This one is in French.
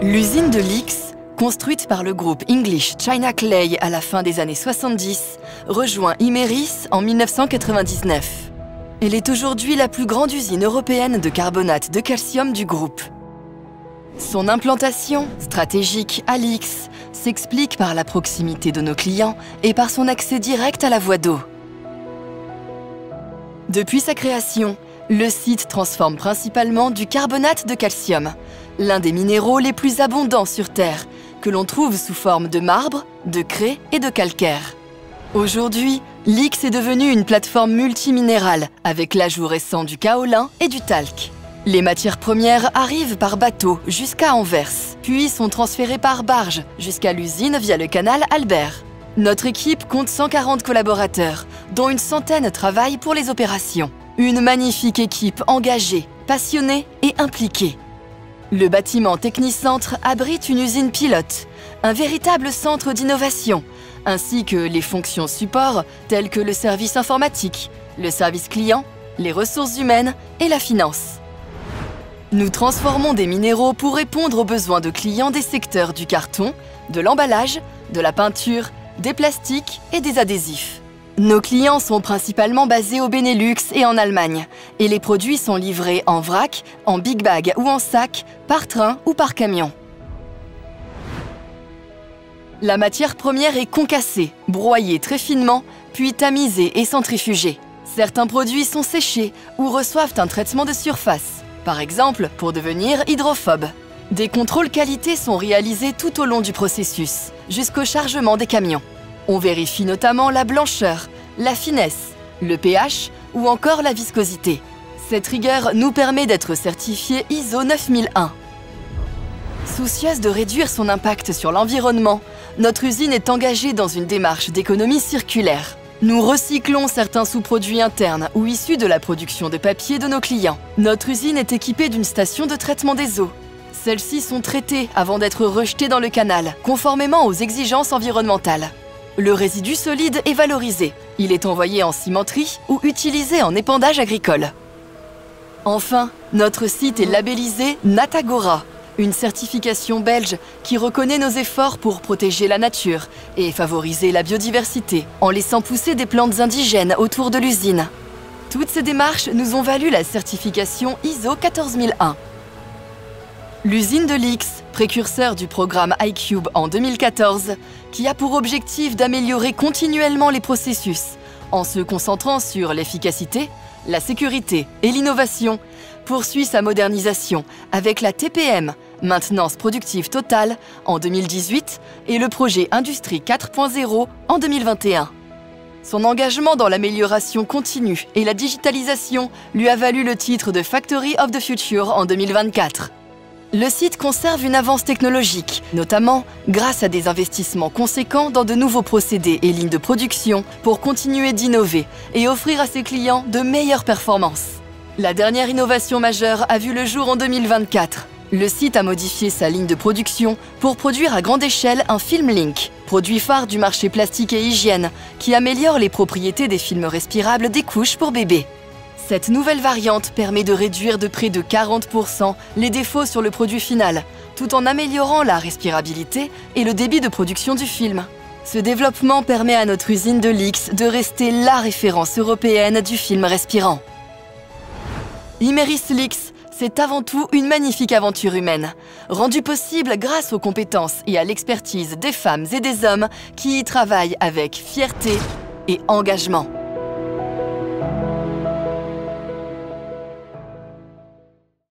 L'usine de Lix, construite par le groupe English China Clay à la fin des années 70, rejoint Imerys en 1999. Elle est aujourd'hui la plus grande usine européenne de carbonate de calcium du groupe. Son implantation, stratégique à Lix, s'explique par la proximité de nos clients et par son accès direct à la voie d'eau. Depuis sa création, le site transforme principalement du carbonate de calcium, l'un des minéraux les plus abondants sur Terre, que l'on trouve sous forme de marbre, de craie et de calcaire. Aujourd'hui, Lix est devenue une plateforme multiminérale avec l'ajout récent du kaolin et du talc. Les matières premières arrivent par bateau jusqu'à Anvers, puis sont transférées par barge jusqu'à l'usine via le canal Albert. Notre équipe compte 140 collaborateurs, dont une centaine travaillent pour les opérations. Une magnifique équipe engagée, passionnée et impliquée. Le bâtiment Technicentre abrite une usine pilote, un véritable centre d'innovation, ainsi que les fonctions support telles que le service informatique, le service client, les ressources humaines et la finance. Nous transformons des minéraux pour répondre aux besoins de clients des secteurs du carton, de l'emballage, de la peinture, des plastiques et des adhésifs. Nos clients sont principalement basés au Benelux et en Allemagne, et les produits sont livrés en vrac, en big bag ou en sac, par train ou par camion. La matière première est concassée, broyée très finement, puis tamisée et centrifugée. Certains produits sont séchés ou reçoivent un traitement de surface, par exemple pour devenir hydrophobes. Des contrôles qualité sont réalisés tout au long du processus, jusqu'au chargement des camions. On vérifie notamment la blancheur, la finesse, le pH ou encore la viscosité. Cette rigueur nous permet d'être certifiés ISO 9001. Soucieuse de réduire son impact sur l'environnement, notre usine est engagée dans une démarche d'économie circulaire. Nous recyclons certains sous-produits internes ou issus de la production de papier de nos clients. Notre usine est équipée d'une station de traitement des eaux. Celles-ci sont traitées avant d'être rejetées dans le canal, conformément aux exigences environnementales. Le résidu solide est valorisé. Il est envoyé en cimenterie ou utilisé en épandage agricole. Enfin, notre site est labellisé Natagora, une certification belge qui reconnaît nos efforts pour protéger la nature et favoriser la biodiversité en laissant pousser des plantes indigènes autour de l'usine. Toutes ces démarches nous ont valu la certification ISO 14001. L'usine de Lix, précurseur du programme iCube en 2014, qui a pour objectif d'améliorer continuellement les processus en se concentrant sur l'efficacité, la sécurité et l'innovation, poursuit sa modernisation avec la TPM, Maintenance Productive Totale, en 2018 et le projet Industrie 4.0 en 2021. Son engagement dans l'amélioration continue et la digitalisation lui a valu le titre de Factory of the Future en 2024. Le site conserve une avance technologique, notamment grâce à des investissements conséquents dans de nouveaux procédés et lignes de production pour continuer d'innover et offrir à ses clients de meilleures performances. La dernière innovation majeure a vu le jour en 2024. Le site a modifié sa ligne de production pour produire à grande échelle un Film Link, produit phare du marché plastique et hygiène, qui améliore les propriétés des films respirables des couches pour bébés. Cette nouvelle variante permet de réduire de près de 40% les défauts sur le produit final, tout en améliorant la respirabilité et le débit de production du film. Ce développement permet à notre usine de Lix de rester la référence européenne du film respirant. Imerys Lix, c'est avant tout une magnifique aventure humaine, rendue possible grâce aux compétences et à l'expertise des femmes et des hommes qui y travaillent avec fierté et engagement.